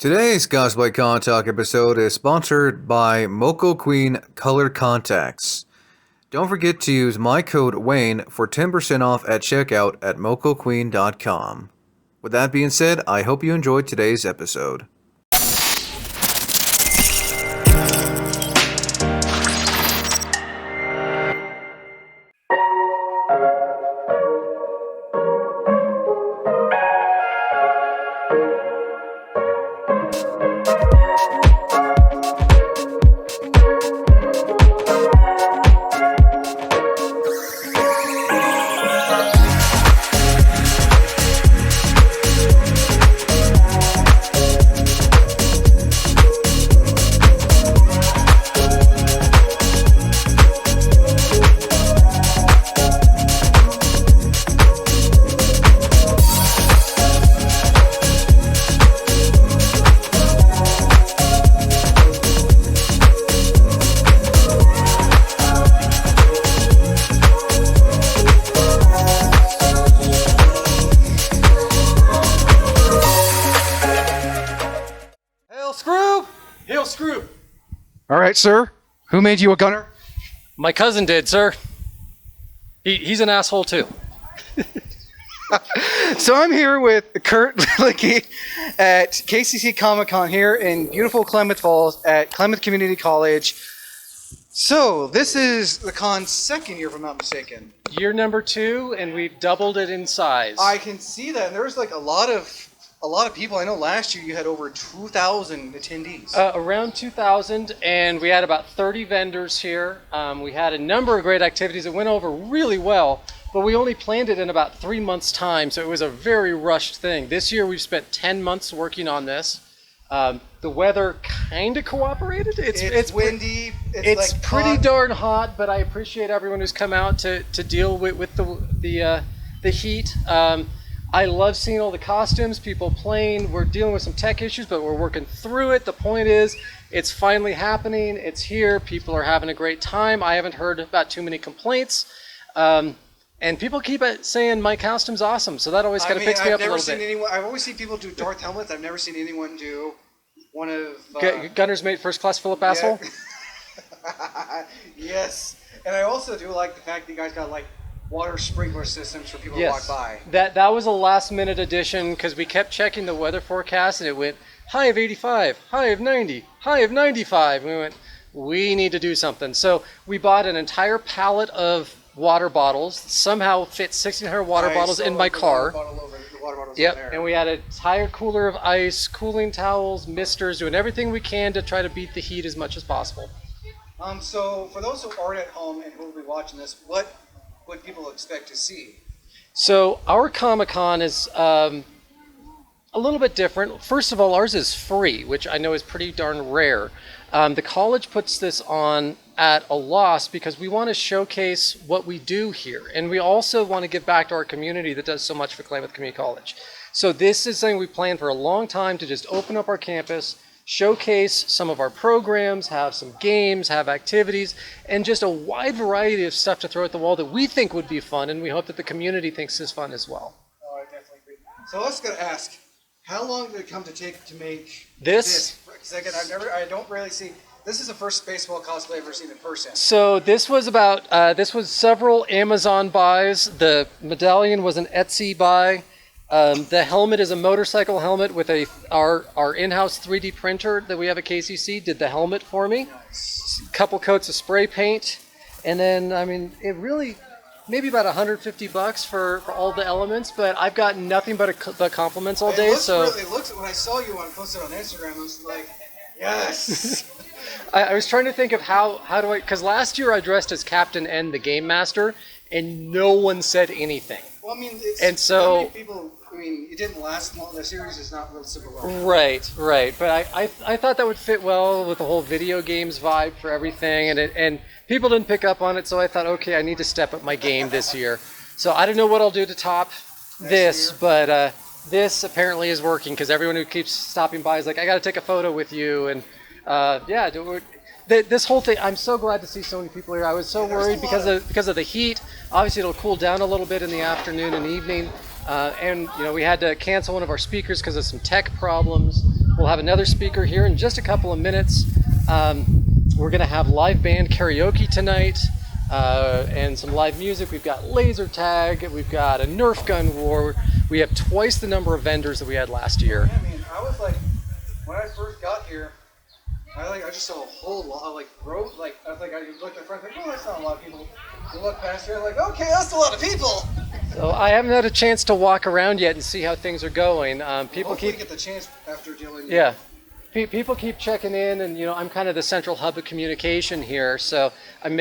Today's Cosplay Con Talk episode is sponsored by Moco Queen Color Contacts. Don't forget to use my code Wayne for 10% off at checkout at mocoqueen.com. With that being said, I hope you enjoyed today's episode. All right, sir. Who made you a gunner? My cousin did, sir. He's an asshole too. So I'm here with Kurt Licky at KCC Comic Con here in beautiful Klamath Falls at Klamath Community College. So this is the con's second year, if I'm not mistaken. Year number 2, and we've doubled it in size. I can see that. And there's like a lot of people. I know last year you had over 2,000 attendees. Around 2,000, and we had about 30 vendors here. We had a number of great activities. It went over really well, but we only planned it in about 3 months' time, so it was a very rushed thing. This year we've spent 10 months working on this. The weather kind of cooperated. It's windy. It's like pretty hot. darn hot, but I appreciate everyone who's come out to deal with the heat. I love seeing all the costumes, people playing. We're dealing with some tech issues, but we're working through it. The point is, it's finally happening. It's here. People are having a great time. I haven't heard about too many complaints. And people keep saying my costume's awesome, so that always kind of picks me up a little bit. I've always seen people do Darth helmets. I've never seen anyone do one of... Gunner's Mate First Class Philip Asshole? Yes. And I also do like the fact that you guys got like water sprinkler systems for people to walk by. That was a last minute addition because we kept checking the weather forecast and it went high of 85, high of 90, high of 95. And we went, we need to do something. So we bought an entire pallet of water bottles, somehow fit 1,600 water bottles in my car. Yep, and we had an entire cooler of ice, cooling towels, misters, doing everything we can to try to beat the heat as much as possible. So for those who aren't at home and who will be watching this, what would people expect to see? So our Comic-Con is a little bit different. First of all, ours is free, which I know is pretty darn rare. The college puts this on at a loss because we want to showcase what we do here. And we also want to give back to our community that does so much for Klamath Community College. So this is something we planned for a long time to just open up our campus, showcase some of our programs, have some games, have activities, and just a wide variety of stuff to throw at the wall that we think would be fun, and we hope that the community thinks is fun as well. Oh, I definitely agree. So let's go ask, how long did it come to take to make this? Because again, I don't really see. This is the first baseball cosplay I've ever seen in person. So this was several Amazon buys. The medallion was an Etsy buy. The helmet is a motorcycle helmet with our in-house 3D printer that we have at KCC did the helmet for me. Nice. A couple coats of spray paint, and then it really maybe about $150 for all the elements. But I've gotten nothing but compliments all day. It looks when I saw you posted on Instagram, I was like, yes. I was trying to think of how do I, because last year I dressed as Captain N, the Game Master, and no one said anything. Well, how many people? It didn't last long. The series is not real super well. Right. But I thought that would fit well with the whole video games vibe for everything, and people didn't pick up on it, so I thought, okay, I need to step up my game this year. So I don't know what I'll do to top this, but this apparently is working because everyone who keeps stopping by is like, I got to take a photo with you, and this whole thing, I'm so glad to see so many people here. I was so worried because of the heat. Obviously, it'll cool down a little bit in the afternoon and evening. And we had to cancel one of our speakers because of some tech problems. We'll have another speaker here in just a couple of minutes. We're going to have live band karaoke tonight and some live music. We've got laser tag. We've got a Nerf gun war. We have twice the number of vendors that we had last year. Yeah, I mean, I was like, when I first got here, I just saw a whole lot of road. I looked at front, oh, that's not a lot of people. You look past here, okay, that's a lot of people. So I haven't had a chance to walk around yet and see how things are going. People Hopefully keep get the chance after dealing. Yeah. People keep checking in, and I'm kind of the central hub of communication here, so I'm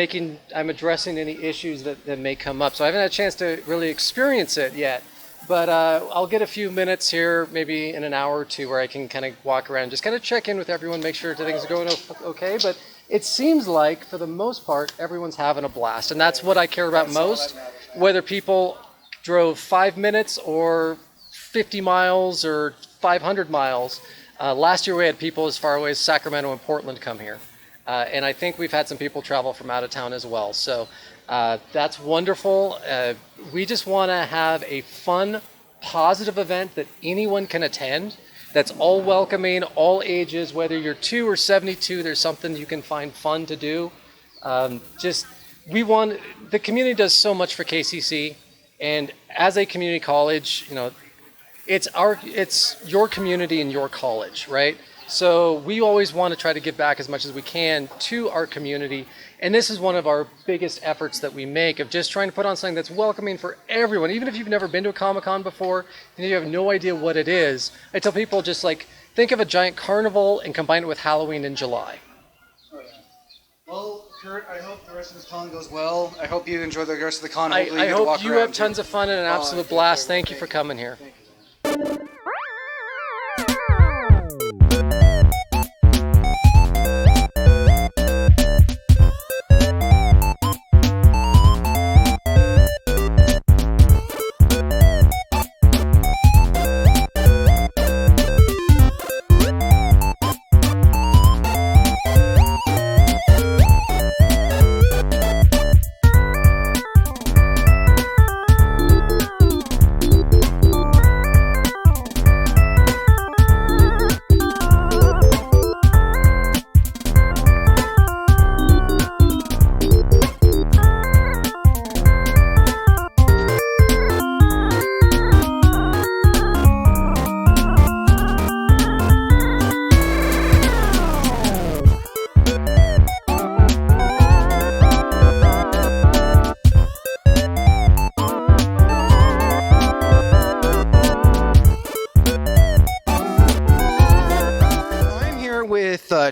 addressing any issues that may come up. So I haven't had a chance to really experience it yet, but I'll get a few minutes here, maybe in an hour or two, where I can kind of walk around, just kind of check in with everyone, make sure things are going okay. But it seems like, for the most part, everyone's having a blast, and that's what I care about most. Whether people drove 5 minutes or 50 miles or 500 miles. Last year we had people as far away as Sacramento and Portland come here. And I think we've had some people travel from out of town as well. So that's wonderful. We just want to have a fun, positive event that anyone can attend. That's all welcoming, all ages, whether you're 2 or 72, there's something you can find fun to do. The community does so much for KCC. And as a community college, it's your community and your college, right? So we always want to try to give back as much as we can to our community. And this is one of our biggest efforts that we make, of just trying to put on something that's welcoming for everyone. Even if you've never been to a Comic Con before and you have no idea what it is, I tell people, just think of a giant carnival and combine it with Halloween in July. Well, Kurt, I hope the rest of this con goes well. I hope you enjoy the rest of the con. I hope you have tons of fun and an absolute blast. Thank you for coming here.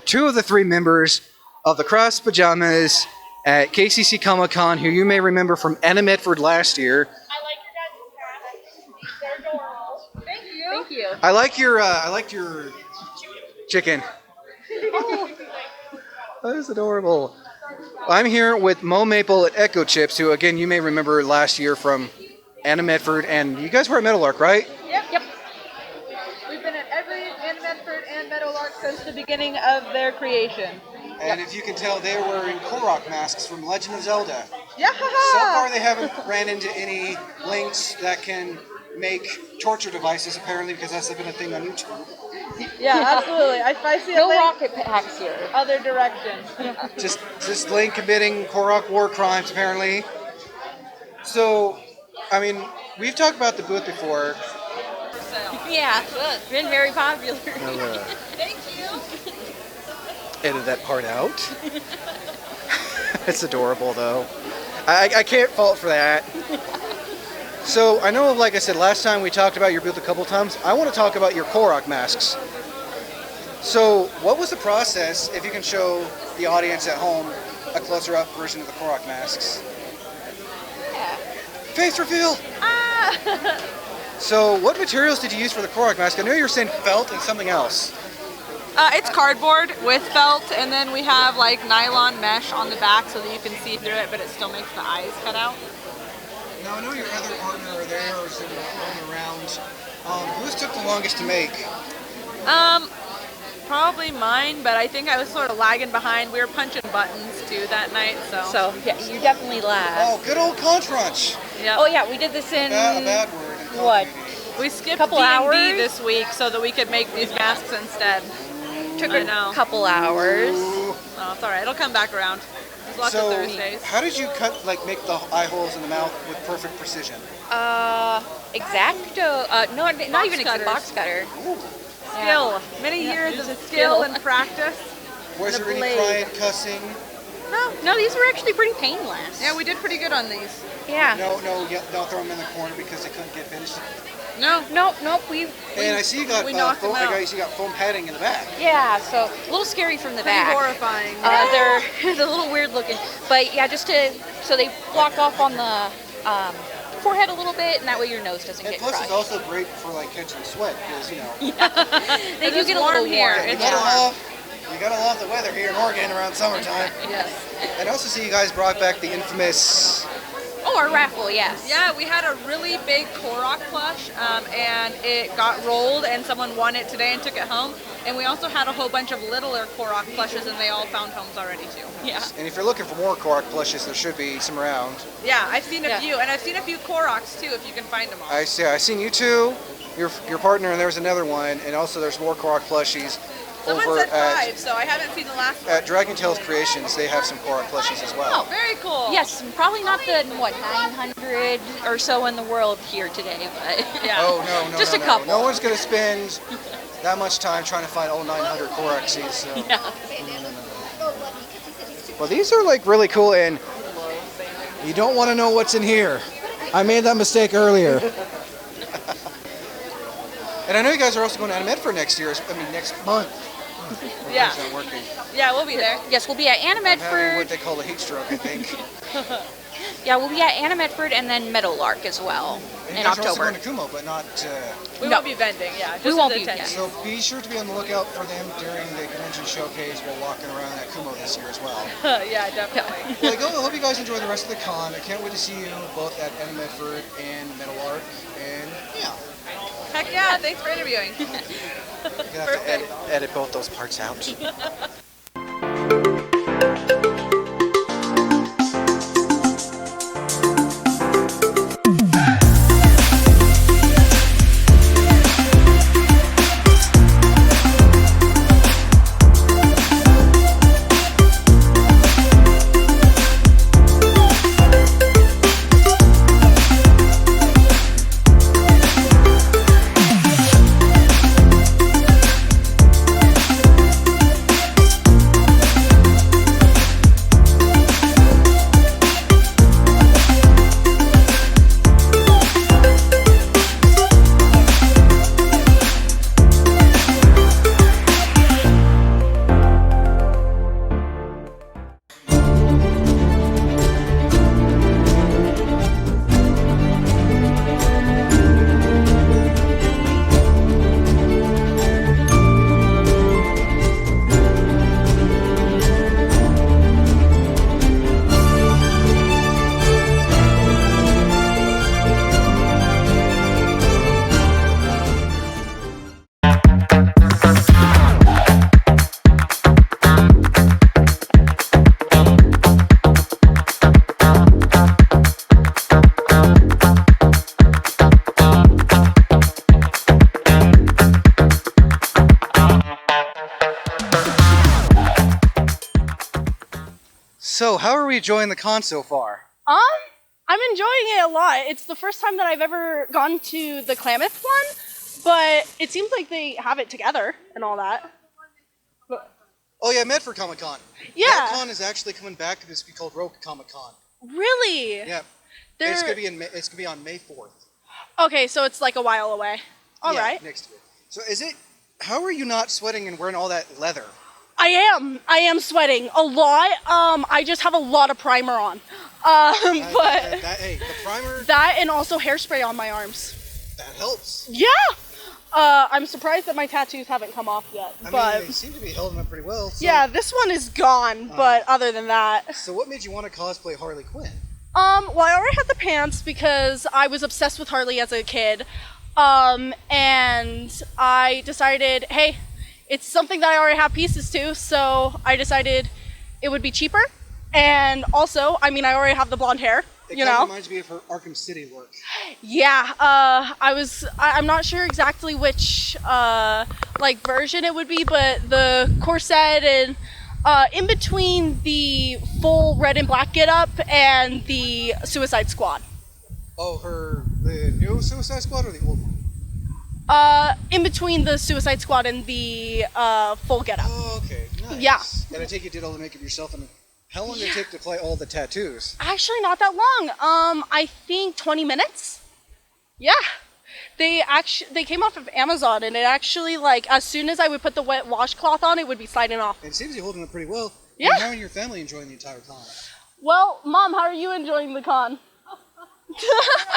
Two of the three members of the Cross Pajamas at KCC Comic Con, who you may remember from Anna Medford last year. I like your guys' hats. They're adorable. Thank you. Thank you. I liked your chicken. Oh, that is adorable. I'm here with Mo Maple at Echo Chips, who again you may remember last year from Anna Medford, and you guys were at Meadowlark, right? Yep. We've been at every Anna Medford and Meadowlark since the beginning of their creation. And if you can tell, they're wearing Korok masks from Legend of Zelda. Yeah. So far, they haven't ran into any links that can make torture devices, apparently, because that's been a thing on YouTube. Yeah, absolutely. I see No a link rocket packs here. other direction. Just Link committing Korok war crimes, apparently. So, I mean, we've talked about the booth before. Yeah, it's been very popular. Thank you. Edit that part out. It's adorable, though. I can't fault for that. So, I know, like I said, last time we talked about your booth a couple times. I want to talk about your Korok masks. So, what was the process, if you can show the audience at home a closer-up version of the Korok masks? Yeah. Face reveal! Ah! So, what materials did you use for the Korok mask? I know you were saying felt and something else. It's cardboard with felt, and then we have like nylon mesh on the back so that you can see through it, but it still makes the eyes cut out. Now, I know your other partner are there or sitting around. Whose took the longest to make? Probably mine, but I think I was sort of lagging behind. We were punching buttons too that night, So, yeah, you definitely laughed. Oh, good old Contrunch. yeah. Oh, yeah, we did this in... A bad word. In what? community. We skipped Couple D&D hours? this week so that we could make these masks instead. Took I know. a couple hours. Oh, it's all right. It'll come back around. There's lots of So, Thursdays. how did you make the eye holes in the mouth with perfect precision? Exacto. No, not even cutters. a box cutter. Skill. Many years of skill and practice. Was The there any blade. crying, cussing? No, these were actually pretty painless. Yeah, we did pretty good on these. Yeah. Don't throw them in the corner because they couldn't get finished. No. Nope. And I see you got we knocked them out. you got foam padding in the back. Yeah, so a little scary from the Pretty back. horrifying. They're a little weird looking, but yeah, so they block off on the forehead a little bit, and that way your nose doesn't And get plus, crushed. it's also great for catching sweat because They It do is get a warm little here. warm. It's Yeah. you gotta love the weather here in Oregon around summertime. Yes. And I also see you guys brought back the infamous. Oh, our raffle, yes. Yeah, we had a really big Korok plush, and it got rolled, and someone won it today and took it home. And we also had a whole bunch of littler Korok plushes, and they all found homes already too. Yeah. And if you're looking for more Korok plushes, there should be some around. Yeah, I've seen a Yeah. few, and I've seen a few Koroks too, if you can find them all. I seen you two, your partner, and there's another one, and also there's more Korok plushies Someone over said at 5, so I haven't seen the last one. at Dragon Tales Creations. They have some Korok plushies as Oh, well. very cool. Yes, probably not the 900 or so in the world here today, but Yeah. Oh no, Just no, a no. couple. No one's gonna spend that much time trying to find all 900 Koraxes. So. yeah. Well, these are really cool, and you don't want to know what's in here. I made that mistake earlier. And I know you guys are also going to Medford next month. Yeah. It's not working. Yeah, we'll be there. Yes, we'll be at Anna I'm having what Medford. they call a heat stroke, I think. Yeah, we'll be at Anna Medford and then Meadowlark as well And in you guys are also October. going to Kumo, but not. We No. won't be vending, yeah. Just We won't as be, attendees. So be sure to be on the lookout for them during the convention showcase while walking around at Kumo this year as well. Yeah, definitely. Well, I hope you guys enjoy the rest of the con. I can't wait to see you both at Anna Medford and Meadowlark. And yeah, Heck yeah, thanks for interviewing. you're gonna have to edit both those parts out. So, how are we enjoying the con so far? I'm enjoying it a lot. It's the first time that I've ever gone to the Klamath one, but it seems like they have it together and all that. Oh yeah, Medford Comic Con. Yeah. That con is actually coming back. It's be called Rogue Comic Con. Really? Yeah. They're- It's gonna be on May 4th. Okay, so it's like a while away. All yeah, right. Next year. So how are you not sweating and wearing all that leather? I am sweating a lot. I just have a lot of primer on. But The primer, that and also hairspray on my arms. that helps. Yeah. I'm surprised that my tattoos haven't come off yet. I But mean, they seem to be holding up pretty well. So, yeah, this one is gone. But other than that. So what made you want to cosplay Harley Quinn? Well, I already had the pants because I was obsessed with Harley as a kid. And I decided, hey, it's something that I already have pieces to, so I decided it would be cheaper. And also, I mean, I already have the blonde hair, It you kind know? of reminds me of her Arkham City work. Yeah, I'm not sure exactly which like version it would be, but the corset and in between the full red and black getup and the Suicide Squad. Oh, the new Suicide Squad or the old one? In between the Suicide Squad and the full getup. Oh, okay, nice. Yeah. And I take you did all the makeup yourself, and how long did it take to apply all the tattoos? Actually, not that long. I think 20 minutes. Yeah. They came off of Amazon, and it actually, like, as soon as I would put the wet washcloth on, it would be sliding off. It seems you're holding up pretty well. Yeah. How are your family enjoying the entire con? Well, Mom, how are you enjoying the con?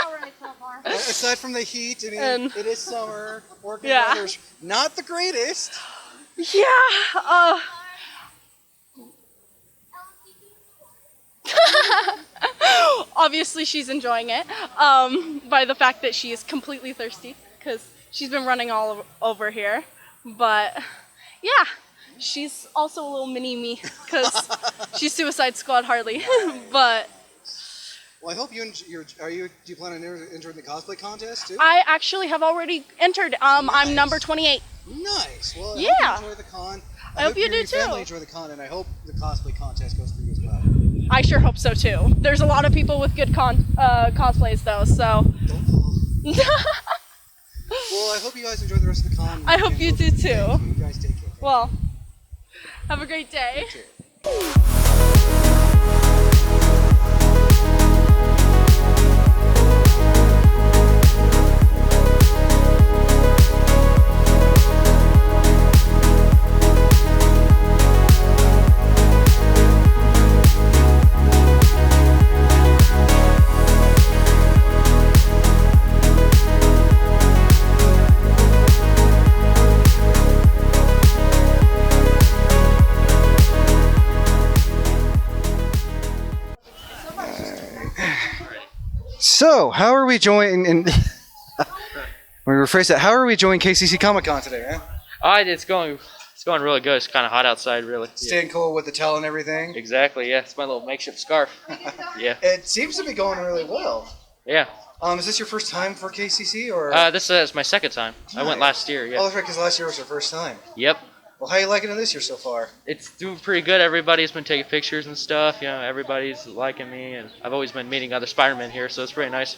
All right so far. Aside from the heat, I mean, And- it is summer. Working Yeah. weather's not the greatest. Yeah. Obviously, she's enjoying it by the fact that she is completely thirsty because she's been running all over here. But yeah, she's also a little mini me because she's Suicide Squad Harley. But Well, I hope do you plan on entering the cosplay contest too? I actually have already entered. I'm number 28. Nice. Well, I Yeah. hope you enjoy the con. I hope you do your too. family enjoy the con, and I hope the cosplay contest goes through as well. I sure hope so too. There's a lot of people with good cosplays though, so. Don't fall. Well, I hope you guys enjoy the rest of the con. I hope and you do too. Thank you. You guys take care. Well, have a great day. You too. So, how are we joining? And we rephrase that. How are we joining KCC Comic Con today, man? It's going really good. It's kind of hot outside, really. Staying cool with the towel and everything. Exactly. Yeah, it's my little makeshift scarf. Yeah. It seems to be going really well. Yeah. Is this your first time for KCC or? This is my second time. I went last year. Oh, Yeah. that's right, because last year was your first time. Yep. Well, how are you liking it this year so far? It's doing pretty good. Everybody's been taking pictures and stuff. You know, everybody's liking me, and I've always been meeting other Spider-Men here, so it's pretty nice.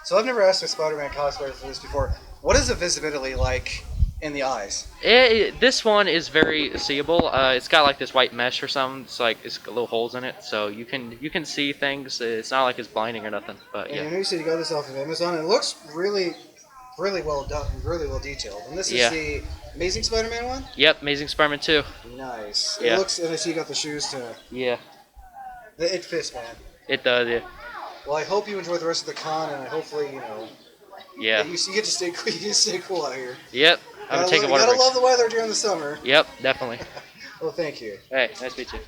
So I've never asked a Spider-Man cosplayer for this before. What is the visibility like in the eyes? This one is very seeable. It's got like this white mesh or something. It's got little holes in it, so you can see things. It's not like it's blinding or nothing. But And yeah. I know you said you got this off of Amazon, and it looks really, really well done, really well detailed. And this is the Amazing Spider-Man one? Yep. Amazing Spider-Man 2. Nice. Yeah. It looks, and I see you got the shoes to. Yeah. It fits, man. It does. Yeah. Well, I hope you enjoy the rest of the con, and I hopefully, Yeah. you get to stay cool. You get to stay cool out here. Yep. I'm gonna take a water You gotta break. love the weather during the summer. Yep, definitely. Well, thank you. Hey, nice to meet you.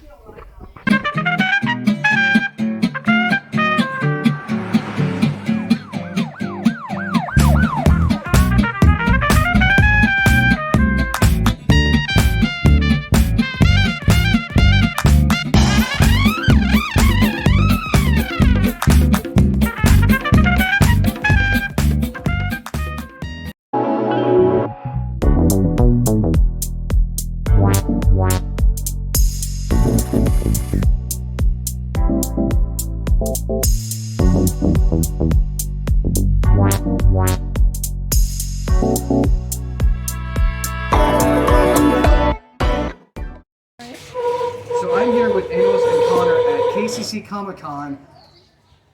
So I'm here with Amos and Connor at KCC Comic Con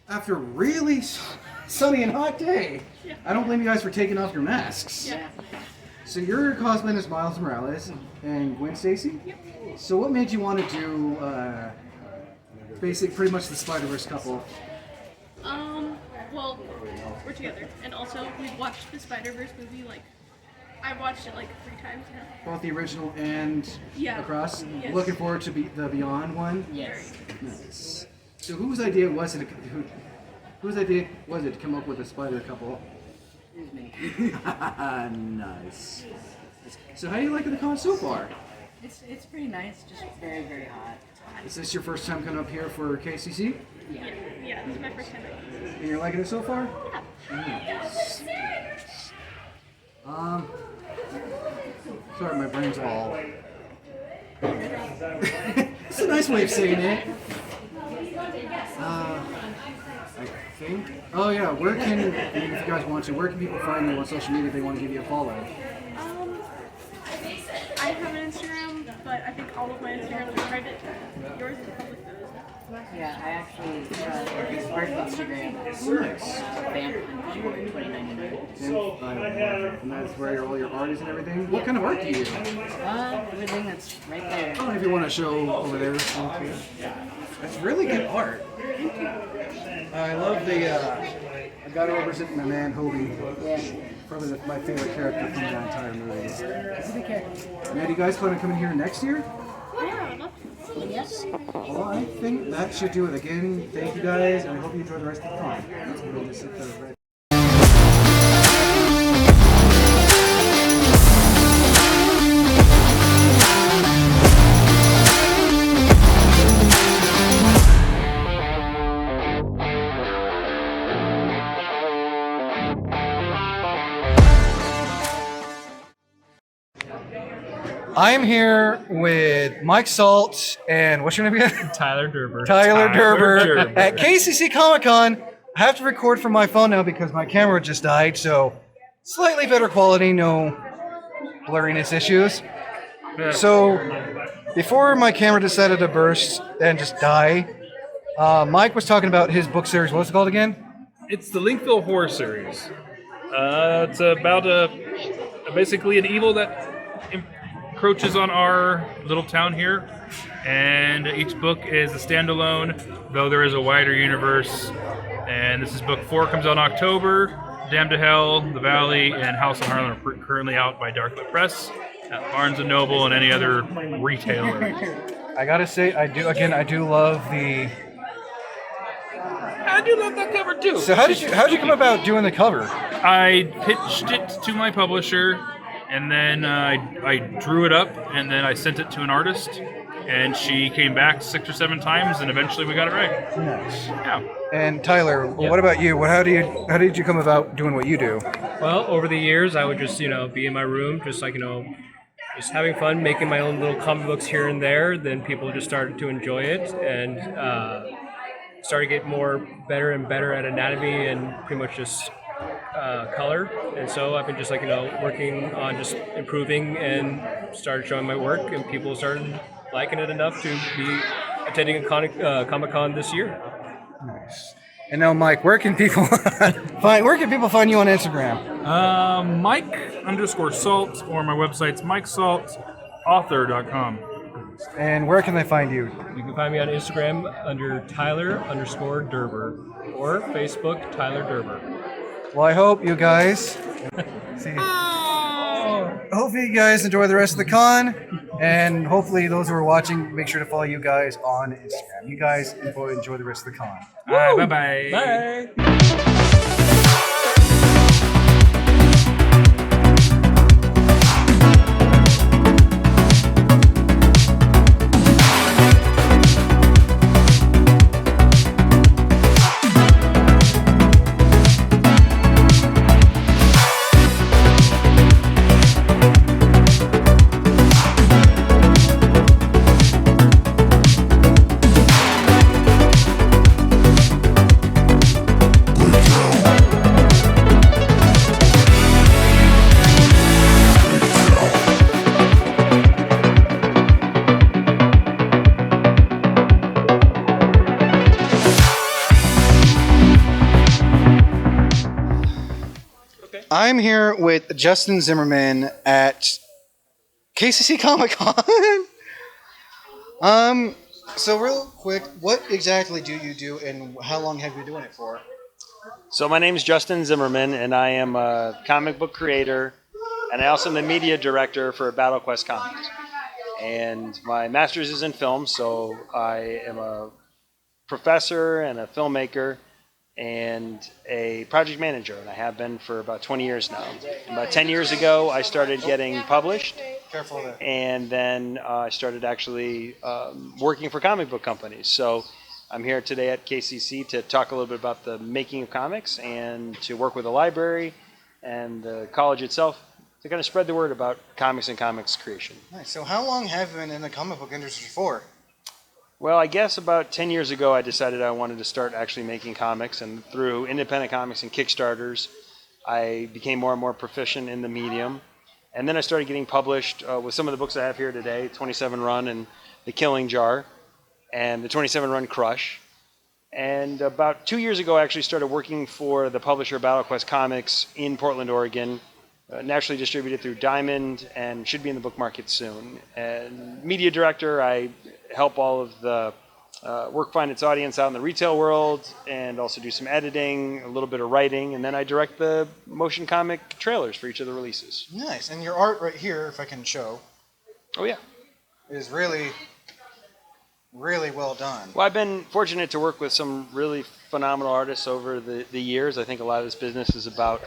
after a really sunny and hot day. I don't blame you guys for taking off your masks. Yeah. So you're cosplaying as Miles Morales and Gwen Stacy? Yep. So what made you want to do basically pretty much the Spider-Verse couple? Well, we're together, and also we've watched the Spider-Verse movie, I've watched it 3 times now. Both the original and across? Yes. Looking forward to the Beyond one? Yes. Nice. So whose idea was it to come up with a spider couple? It was me. Nice. So how are you liking the con so far? It's pretty nice, just very, very hot. Is this your first time coming up here for KCC? Yeah, this is my first time. And you're liking it so far? Yeah. Nice. Sorry, my brain's all. It's a nice way of saying it. I think. Oh yeah, where can, if you guys want to, where can people find you on social media if they want to give you a follow? I have an Instagram, but I think all of my Instagrams are private. Yours is public though, isn't it? Yeah, I actually started Instagram. Nice. Vamp in 2099. And that's where all your art is and everything. What kind of art do you do? Everything that's right there. I don't know if you want to show over there. That's really good art. I love the. I got to represent my man Hobie. Yeah. Probably my favorite character from the entire movie. It's a good character. Man, do you guys plan on coming here next year? Yeah, I'd love to. Yes. Well, I think that should do it. Again, thank you guys, and I hope you enjoy the rest of the con. Let's go to sit there right. I'm here with Mike Salt and what's your name again? Tyler Derber. Tyler Derber at KCC Comic Con. I have to record from my phone now because my camera just died, so slightly better quality, no blurriness issues. So before my camera decided to burst and just die, Mike was talking about his book series. What's it called again? It's the Linkville Horror Series. It's about basically an evil that encroaches on our little town here, and each book is a standalone, though there is a wider universe. And this is book 4, comes out in October. Damned to Hell, The Valley, and House of Harlem are currently out by Darklit Press at Barnes & Noble and any other retailer. I gotta say, I do love the. I do love that cover too. So how did you come about doing the cover? I pitched it to my publisher, and then I drew it up, and then I sent it to an artist, and she came back 6 or 7 times, and eventually we got it right. Nice. Yeah. And Tyler, what about you? How did you come about doing what you do? Well, over the years, I would just be in my room, just just having fun, making my own little comic books here and there. Then people just started to enjoy it, and started to get better and better at anatomy and pretty much just color. And so I've been just working on just improving and started showing my work, and people started liking it enough to be attending a Comic-Con this year. Nice. And now, Mike, where can people find you on Instagram? Mike_Salt, or my website's MikeSaltAuthor.com. And where can they find you? You can find me on Instagram under Tyler_Derber, or Facebook Tyler Derber. Well, I hope you guys hopefully you guys enjoy the rest of the con, and hopefully those who are watching, make sure to follow you guys on Instagram. You guys enjoy the rest of the con. Bye-bye. Bye. I'm here with Justin Zimmerman at KCC Comic Con. So real quick, what exactly do you do, and how long have you been doing it for? So my name is Justin Zimmerman, and I am a comic book creator, and I also am the media director for Battle Quest Comics. And my master's is in film, so I am a professor and a filmmaker and a project manager, and I have been for about 20 years now. About 10 years ago, I started getting published, Careful there. And then I started actually working for comic book companies. So I'm here today at KCC to talk a little bit about the making of comics and to work with the library and the college itself to kind of spread the word about comics and comics creation. Nice. So how long have you been in the comic book industry for? Well, I guess about 10 years ago I decided I wanted to start actually making comics, and through independent comics and Kickstarters I became more and more proficient in the medium. And then I started getting published with some of the books I have here today, 27 Run and The Killing Jar, and the 27 Run Crush. And about 2 years ago, I actually started working for the publisher BattleQuest Comics in Portland, Oregon, nationally distributed through Diamond, and should be in the book market soon. And media director, I help all of the work find its audience out in the retail world, and also do some editing, a little bit of writing, and then I direct the motion comic trailers for each of the releases. Nice. And your art right here, if I can show. Oh yeah. Is really, really well done. Well, I've been fortunate to work with some really phenomenal artists over the years. I think a lot of this business is about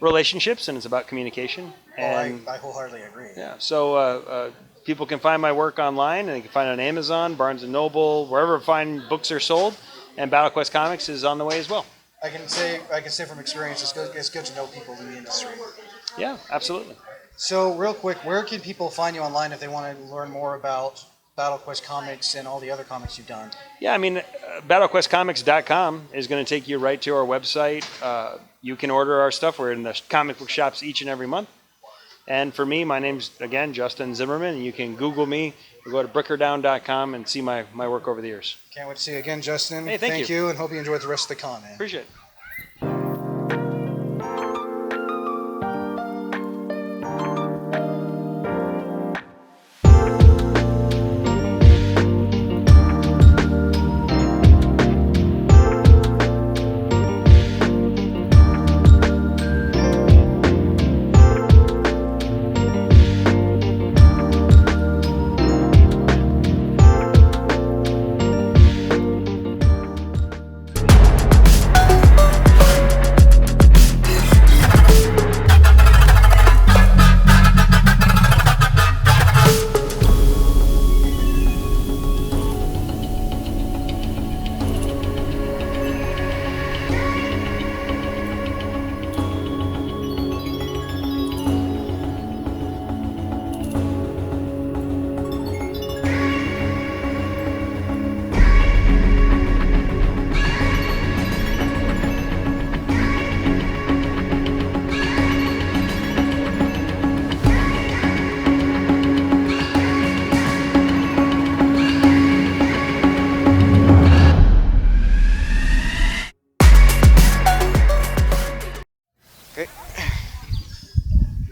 relationships and it's about communication. And I wholeheartedly agree. yeah, so people can find my work online, and they can find it on Amazon, Barnes & Noble, wherever fine books are sold, and BattleQuest Comics is on the way as well. I can say from experience, it's good to know people in the industry. Yeah, absolutely. So real quick, where can people find you online if they want to learn more about BattleQuest Comics and all the other comics you've done? Yeah, I mean, BattleQuestComics.com is going to take you right to our website. You can order our stuff. We're in the comic book shops each and every month. And for me, my name's, again, Justin Zimmerman. You can Google me or go to brickerdown.com and see my work over the years. Can't wait to see you again, Justin. Hey, thank you, and hope you enjoyed the rest of the con, man. Appreciate it.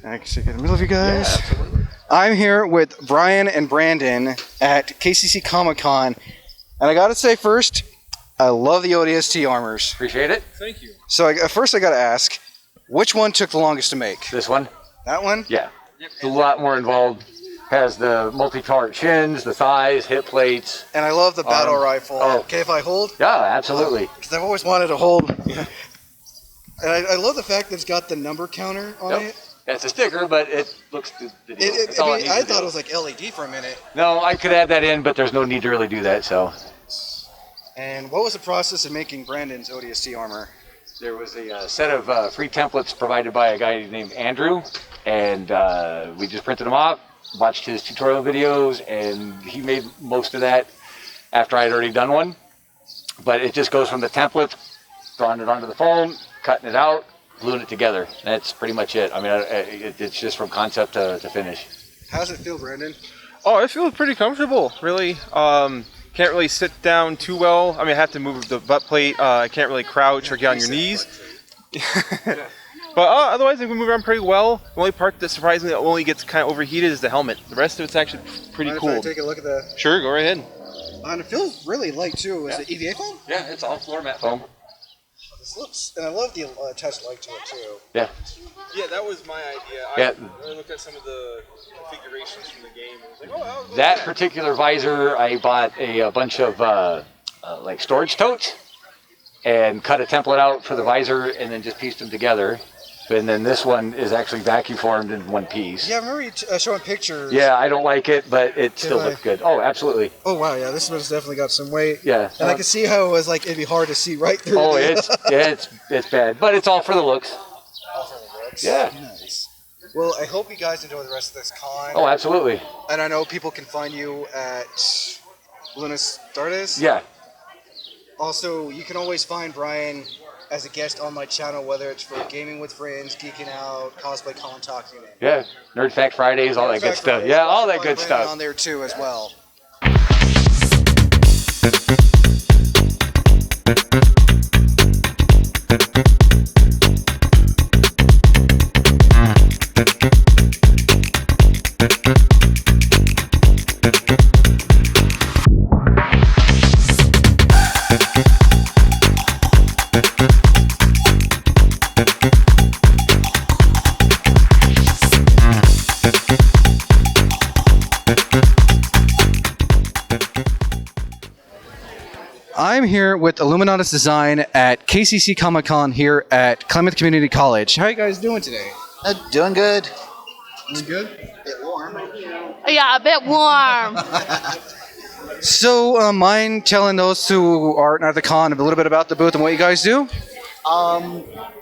I can sit in the middle of you guys. Yeah, absolutely. I'm here with Brian and Brandon at KCC Comic Con, and I gotta say first, I love the ODST armors. Appreciate it. Thank you. So first I gotta ask, which one took the longest to make? This one. That one? Yeah. It's a lot more involved. Has the multi-part chins, the thighs, hip plates. And I love the battle rifle. Oh. Okay, if I hold? Yeah, absolutely. Because I've always wanted to hold. And I love the fact that it's got the number counter on it. It's a sticker, but it looks the deal. I thought it was like LED for a minute. No, I could add that in, but there's no need to really do that. So. And what was the process of making Brandon's ODST armor? There was a set of free templates provided by a guy named Andrew, and we just printed them off, watched his tutorial videos, and he made most of that after I had already done one. But it just goes from the template, drawing it onto the foam, cutting it out, gluing it together. That's pretty much it. I mean, it's just from concept to finish. How does it feel, Brandon? Oh, it feels pretty comfortable, really. Can't really sit down too well. I mean, I have to move the butt plate. I can't really crouch or get on your knees. But otherwise, I can move around pretty well. The only part that surprisingly only gets kind of overheated is the helmet. The rest of it's actually pretty Mind cool. if I take a look at the... Sure, go right ahead. And it feels really light too. Is it EVA foam? Yeah, it's all floor mat foam. This looks, and I love the attached light to it too. Yeah. Yeah, that was my idea. Yeah. I looked at some of the configurations from the game and was like, oh, That particular visor, I bought a bunch of like storage totes and cut a template out for the visor and then just pieced them together. and then this one is actually vacuum formed in one piece. Yeah, I remember you showing pictures. Yeah, I don't like it, but it still looks good. Oh, absolutely. Oh wow, yeah, this one's definitely got some weight. Yeah. And I can see how it was like it'd be hard to see right through. Oh, it's bad, but it's all for the looks. All for the looks. Yeah. Nice. Well, I hope you guys enjoy the rest of this con. Oh, absolutely. And I know people can find you at Lunas Dartis. Yeah. Also, you can always find Brian as a guest on my channel, whether it's for Gaming with Friends, Geeking Out, Cosplay Con Talk, you name it. Yeah. Nerd Fact Fridays, all that good stuff. Yeah, all that good stuff. On there too as well. I'm here with Illuminatus Design at KCC Comic Con here at Klamath Community College. How are you guys doing today? Doing good. Doing good? Yeah, a bit warm. So, mind telling those who aren't at the con a little bit about the booth and what you guys do?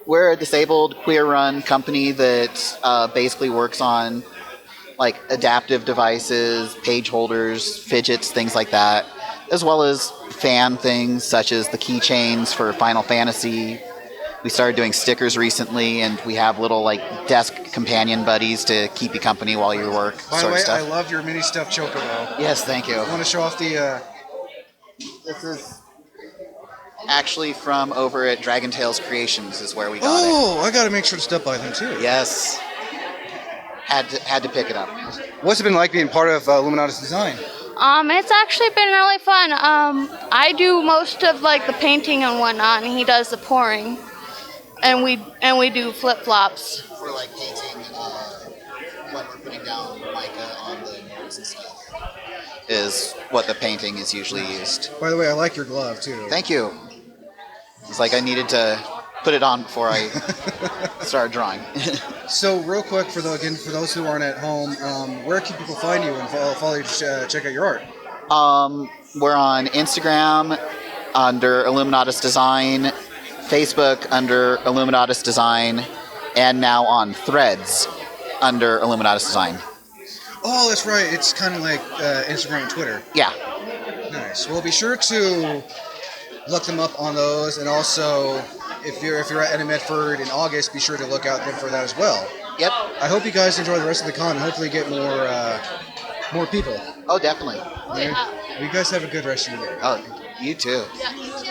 We're a disabled, queer-run company that basically works on like adaptive devices, page holders, fidgets, things like that, as well as fan things such as the keychains for Final Fantasy. We started doing stickers recently, and we have little like desk companion buddies to keep you company while you work. By the way, I love your mini stuffed chocobo. Yes, thank you. I want to show off the. This is actually from over at Dragon Tales Creations is where we got it. Oh, I got to make sure to step by them too. Yes. Had to pick it up. What's it been like being part of Illuminatus Design? It's actually been really fun. I do most of like the painting and whatnot, and he does the pouring, and we do flip flops. For like painting, when we're putting down mica on the boards and stuff, is what the painting is usually used. By the way, I like your glove too. Thank you. It's like I needed to put it on before I started drawing. So real quick, for those who aren't at home, where can people find you and follow you to check out your art? We're on Instagram under Illuminatus Design, Facebook under Illuminatus Design, and now on Threads under Illuminatus Design. Oh, that's right. It's kind of like Instagram and Twitter. Yeah. Nice. Well, be sure to look them up on those, and also if you're at Medford in August, be sure to look out for that as well. Yep. I hope you guys enjoy the rest of the con and hopefully get more people. Oh, definitely. Yeah. You guys have a good rest of your day. Oh, you too. Yeah, you too.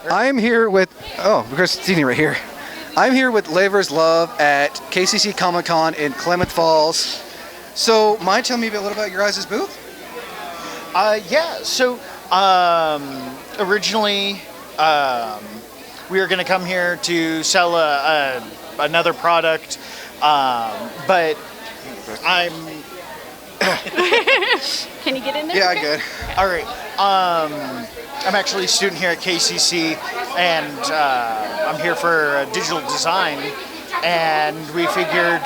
I'm here with Christine right here. I'm here with Laver's Love at KCC Comic Con in Klamath Falls. So, mind telling me a little about your guys' booth? Yeah. So originally we were going to come here to sell another product, but I'm. Can you get in there? Yeah, I'm good. All right. I'm actually a student here at KCC, and I'm here for digital design. And we figured,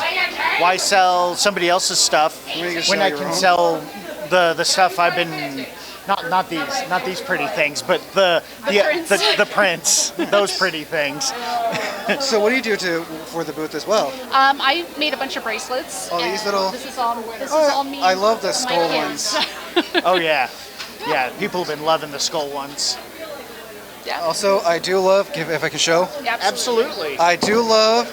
why sell somebody else's stuff when I can sell the stuff I've been not these pretty things, but the prints, those pretty things. So what do you do for the booth as well? I made a bunch of bracelets. Oh, these little. This is all me. I love the my skull kids. ones. Oh yeah, people have been loving the skull ones. Yeah. Also, I do love, if I can show, Absolutely. I do love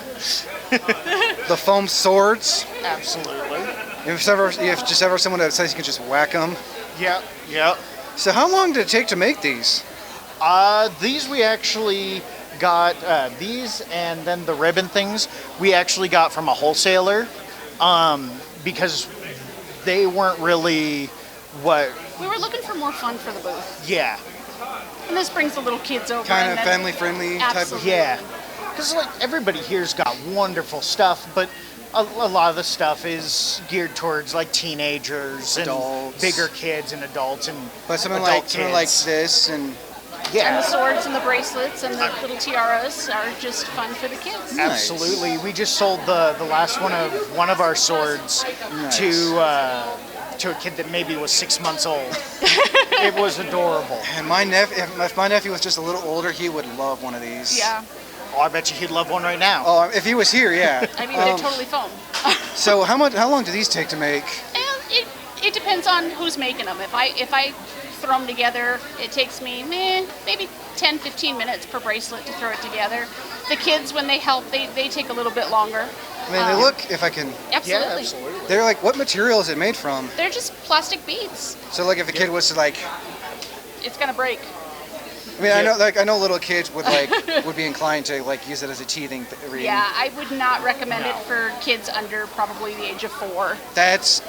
the foam swords. Absolutely. If just ever someone that says you can just whack them. Yep. Yep. So how long did it take to make these? These we actually got, these and then the ribbon things, we actually got from a wholesaler because they weren't really what... We were looking for more fun for the booth. Yeah. And this brings the little kids over. Kind and of then- family-friendly type of... Absolutely. Yeah. Because like everybody here's got wonderful stuff, but a lot of the stuff is geared towards like teenagers and Adults. bigger kids and adults and But something adult like kids. this and... Yeah. And the swords and the bracelets and the little tiaras are just fun for the kids. Absolutely. We just sold the last one of our swords to a kid that maybe was 6 months old. It was adorable. And if my nephew was just a little older, he would love one of these. Yeah. Oh, I bet you he'd love one right now. Oh, if he was here, yeah. I mean, they're totally foam. So how long do these take to make? And it depends on who's making them. If I throw them together, it takes me maybe 10, 15 minutes per bracelet to throw it together. The kids, when they help, they take a little bit longer. I mean, they look, if I can... Absolutely. Yeah, absolutely. They're like, what material is it made from? They're just plastic beads. So like if a kid was to like... It's gonna break. I mean, I know little kids would be inclined to like use it as a teething ring. Yeah, I would not recommend it for kids under probably the age of 4. That's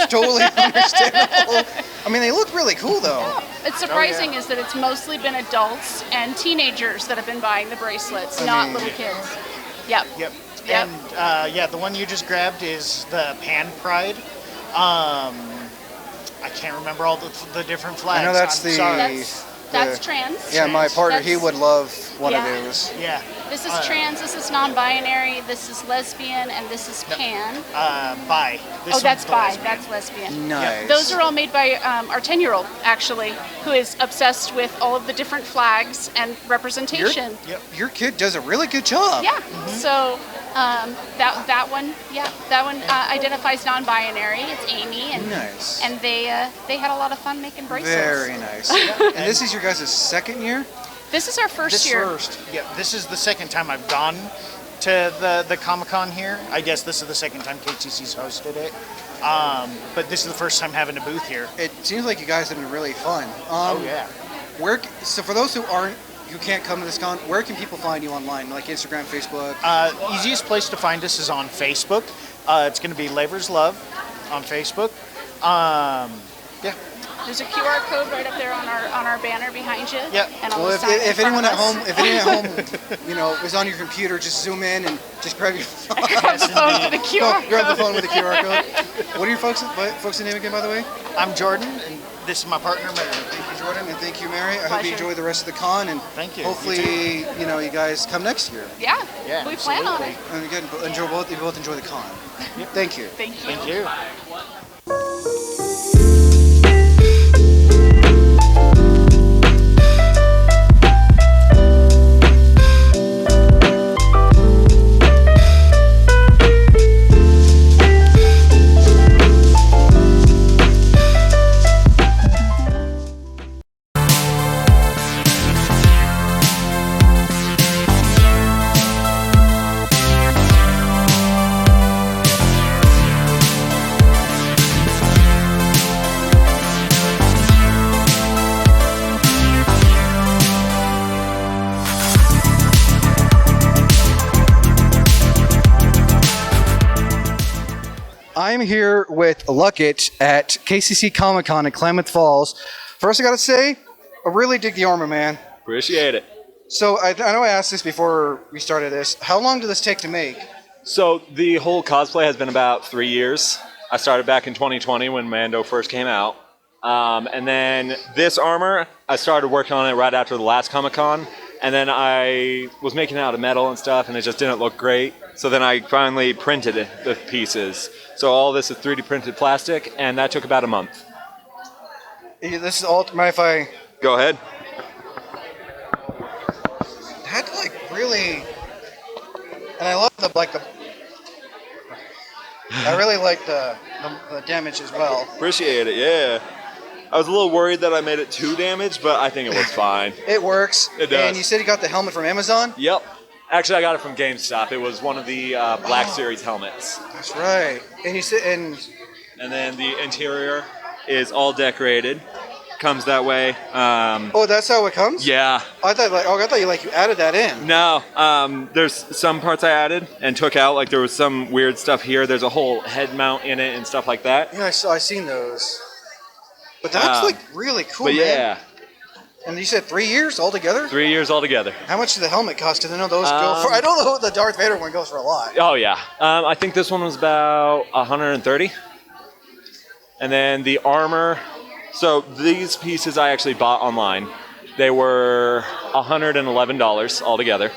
totally understandable. I mean, they look really cool though. Yeah. It's surprising is that it's mostly been adults and teenagers that have been buying the bracelets, not little kids. Yep. Yep. And the one you just grabbed is the Pan Pride. I can't remember all the different flags. I know that's That's trans. Yeah, my partner, he That's- would love one of Yeah. those. Yeah. This is trans, this is non-binary, this is lesbian, and this is pan. Bi. This That's one's the bi. lesbian. That's lesbian. Nice. Those are all made by our 10-year-old, actually, who is obsessed with all of the different flags and representation. Your kid does a really good job. Yeah. So that one identifies non-binary. It's Amy, and Nice. and they had a lot of fun making bracelets. Very nice. And this is your guys' second year? This is our first year. Yeah, this is the second time I've gone to the Comic Con here. I guess this is the second time KCC's hosted it. But this is the first time having a booth here. It seems like you guys have been really fun. Oh yeah. So for those who can't come to this con, where can people find you online? Like Instagram, Facebook? Easiest place to find us is on Facebook. It's going to be Lavers Love on Facebook. Yeah. There's a QR code right up there on our banner behind you. Yep. And on Well, the side if in anyone at front home, of us. is on your computer, just zoom in and just grab your phone. Grab the phone with the QR Grab the code. phone with the QR code. What are your folks' name again, by the way? I'm Jordan, and this is my partner, Mary. Thank you, Jordan, and thank you, Mary. I hope you Pleasure. enjoy the rest of the con, and thank you. Hopefully, you guys come next year. Yeah. Yeah, We plan on it. And again, you both enjoy the con. Thank you. Thank you. Thank you. I'm here with Luckett at KCC Comic Con in Klamath Falls. First, I gotta say, I really dig the armor, man. Appreciate it. So I know I asked this before we started this. How long did this take to make? So the whole cosplay has been about 3 years. I started back in 2020 when Mando first came out. And then this armor, I started working on it right after the last Comic Con. And then I was making it out of metal and stuff, and it just didn't look great. So then I finally printed the pieces. So all this is 3D printed plastic, and that took about a month. This is all. Mind if I go ahead? That's like really, and I love the. I really like the damage as well. Appreciate it, yeah. I was a little worried that I made it too damaged, but I think it looks fine. It works. It does. And you said you got the helmet from Amazon? Yep. Actually, I got it from GameStop. It was one of the Black Series helmets. That's right. And you said, and then the interior is all decorated. Comes that way. Oh, that's how it comes? Yeah. I thought you added that in. No, there's some parts I added and took out. Like there was some weird stuff here. There's a whole head mount in it and stuff like that. Yeah, I seen those. But that's like really cool, but man. yeah. And you said 3 years altogether? 3 years altogether. How much did the helmet cost? Because I know those go for. I don't know the Darth Vader one goes for a lot. Oh yeah. I think this one was about 130. And then the armor. So these pieces I actually bought online. They were $111 altogether.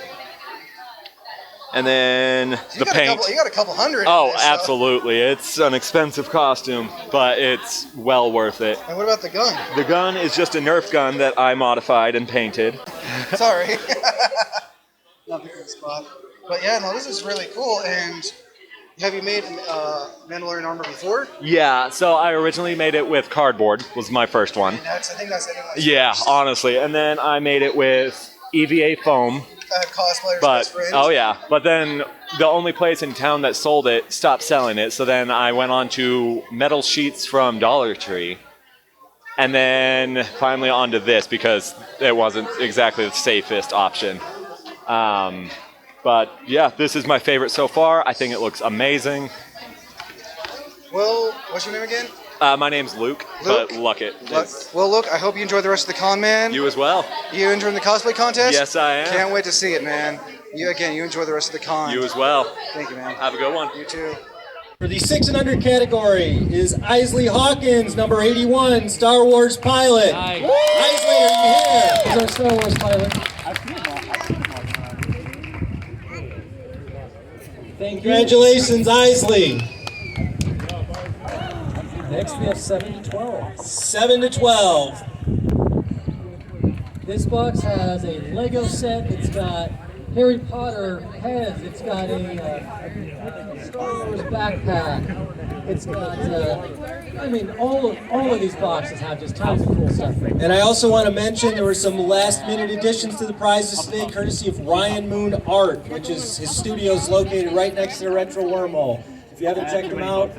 And then the paint. You got a couple hundred. Oh, in this, absolutely. It's an expensive costume, but it's well worth it. And what about the gun? The gun is just a Nerf gun that I modified and painted. Sorry. Not picking the spot. But yeah, no, this is really cool. And have you made Mandalorian armor before? Yeah, so I originally made it with cardboard, was my first one. And I think that's anyone's Yeah, first. honestly. And then I made it with EVA foam. Cosplayers, But best friends. oh yeah, but then the only place in town that sold it stopped selling it. So then I went on to metal sheets from Dollar Tree, and then finally onto this because it wasn't exactly the safest option. But yeah, this is my favorite so far. I think it looks amazing. Well, what's your name again? My name's Luke, but Luck it. Well, look, I hope you enjoy the rest of the con, man. You as well. You enjoying the cosplay contest? Yes, I am. Can't wait to see it, man. You enjoy the rest of the con. You as well. Thank you, man. Have a good one. You too. For the 6 and under category is Isley Hawkins, number 81, Star Wars pilot. Nice. Isley, are you here? He's our Star Wars pilot. Thank you. Congratulations, Isley. Next we have 7 to 12. 7 to 12. This box has a Lego set. It's got Harry Potter heads. It's got a Star Wars backpack. It's got, all of these boxes have just tons of cool stuff. And I also want to mention there were some last-minute additions to the prizes today, courtesy of Ryan Moon Art, which is his studio is located right next to the Retro Wormhole. If you haven't checked him out,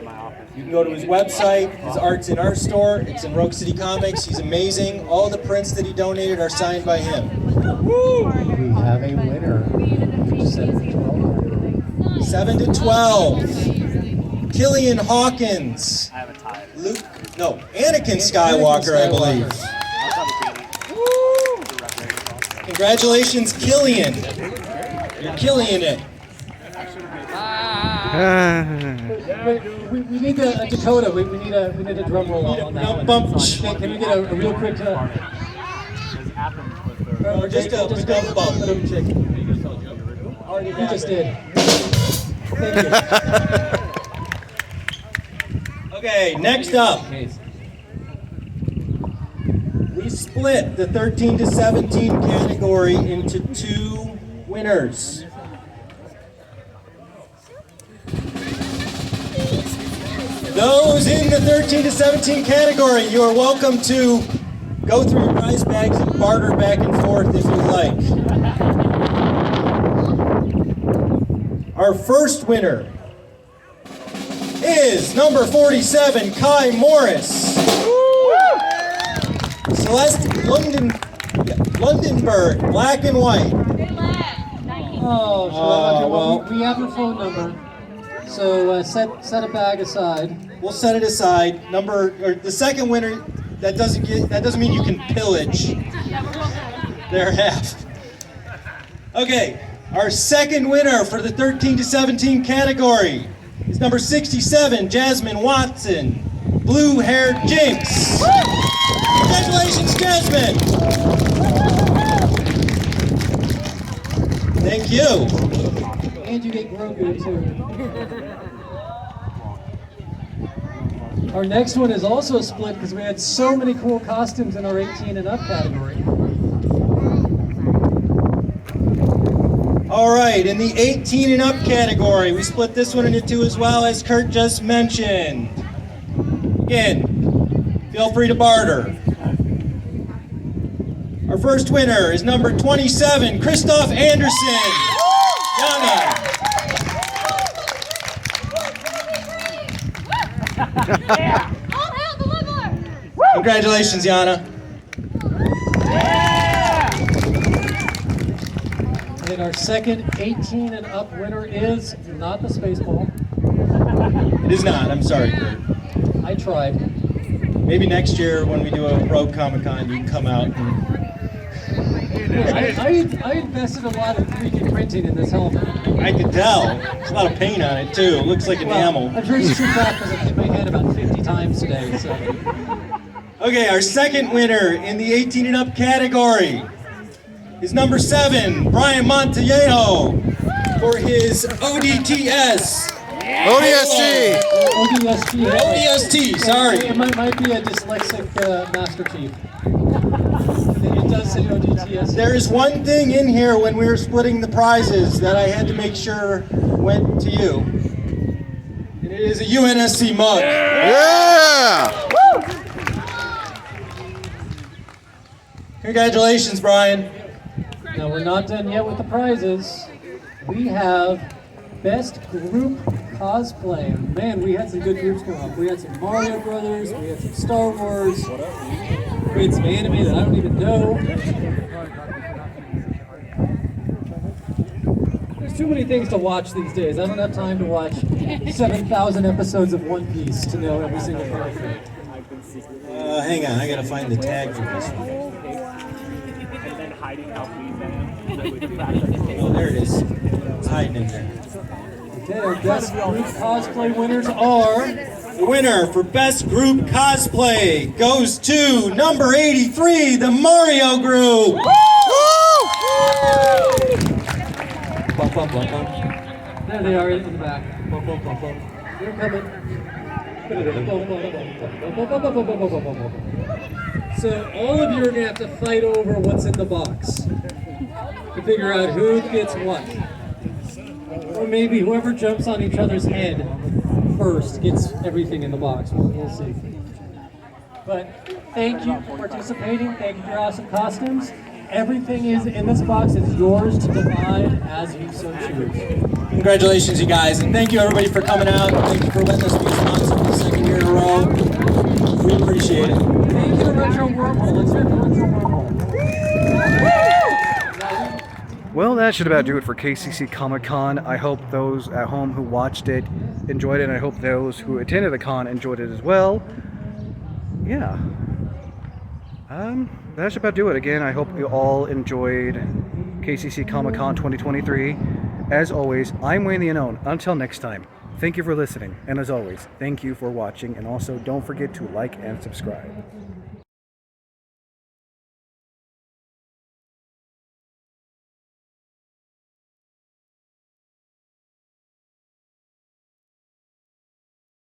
you can go to his website. His art's in our store. It's in Rogue City Comics. He's amazing. All the prints that he donated are signed by him. We have a winner. 7 to 12. 7 to 12. Killian Hawkins. Anakin Skywalker, I believe. Congratulations, Killian. You're killing it. We need a Dakota. We need a drum roll on that one. Can we get a real quick? Or just a bump. You just did. Thank you. Okay, next up. We split the 13 to 17 category into 2 winners. Those in the 13 to 17 category, you are welcome to go through your prize bags and barter back and forth if you like. Our first winner is number 47, Kai Morris. Celeste Lundenberg, black and white. We have your phone number. So set a bag aside. We'll set it aside. The second winner, that doesn't mean you can pillage their half. Okay, our second winner for the 13 to 17 category is number 67, Jasmine Watson, blue-haired Jinx. Congratulations, Jasmine. Thank you. And you get Grogu too. Our next one is also a split because we had so many cool costumes in our 18 and up category. All right, in the 18 and up category, we split this one into 2 as well, as Kurt just mentioned. Again, feel free to barter. Our first winner is number 27, Christoph Anderson. Yana. Congratulations, Yana. And our second 18 and up winner is not the Spaceball. It is not. I'm sorry, Kurt. I tried. Maybe next year when we do a Rogue Comic Con, you can come out and... I invested a lot of 3D printing in this helmet. I could tell. There's a lot of paint on it, too. It looks like enamel. I've traced true back because I've hit my head about 50 times today, so... Okay, our second winner in the 18 and up category is number 7, Brian Montallejo, for his ODTS. ODST! ODST, sorry. It might be a dyslexic Master Chief. It does say ODTS. There is one thing in here when we were splitting the prizes that I had to make sure went to you. And it is a UNSC mug. Yeah! Congratulations, Brian. Now we're not done yet with the prizes. We have Best Group Cosplay. Man, we had some good groups come up. We had some Mario Brothers, we had some Star Wars, we had some anime that I don't even know. There's too many things to watch these days. I don't have time to watch 7,000 episodes of One Piece to know every single character. Hang on, I gotta find the tag for this one. Oh, there it is. It's hiding in there. Okay, our Best Group Cosplay winners are... The winner for Best Group Cosplay goes to number 83, the Mario Group. Bum, bum, bum, bum. There they are in the back. Bum, bum, bum, bum. They're coming. So all of you are going to have to fight over what's in the box to figure out who gets what. Or maybe whoever jumps on each other's head first gets everything in the box. We'll see. But thank you for participating. Thank you for your awesome costumes. Everything is in this box. It's yours to divide as you so choose. Congratulations, you guys, and thank you everybody for coming out. Thank you for letting us be a sponsor for the second year in a row. We appreciate it. Thank you to Retro Wormhole. Let's hear it for Retro Wormhole. Well, that should about do it for KCC Comic Con. I hope those at home who watched it enjoyed it, and I hope those who attended the con enjoyed it as well. Yeah. That should about do it. Again, I hope you all enjoyed KCC Comic Con 2023. As always, I'm Wayne the Unknown. Until next time, thank you for listening. And as always, thank you for watching. And also, don't forget to like and subscribe.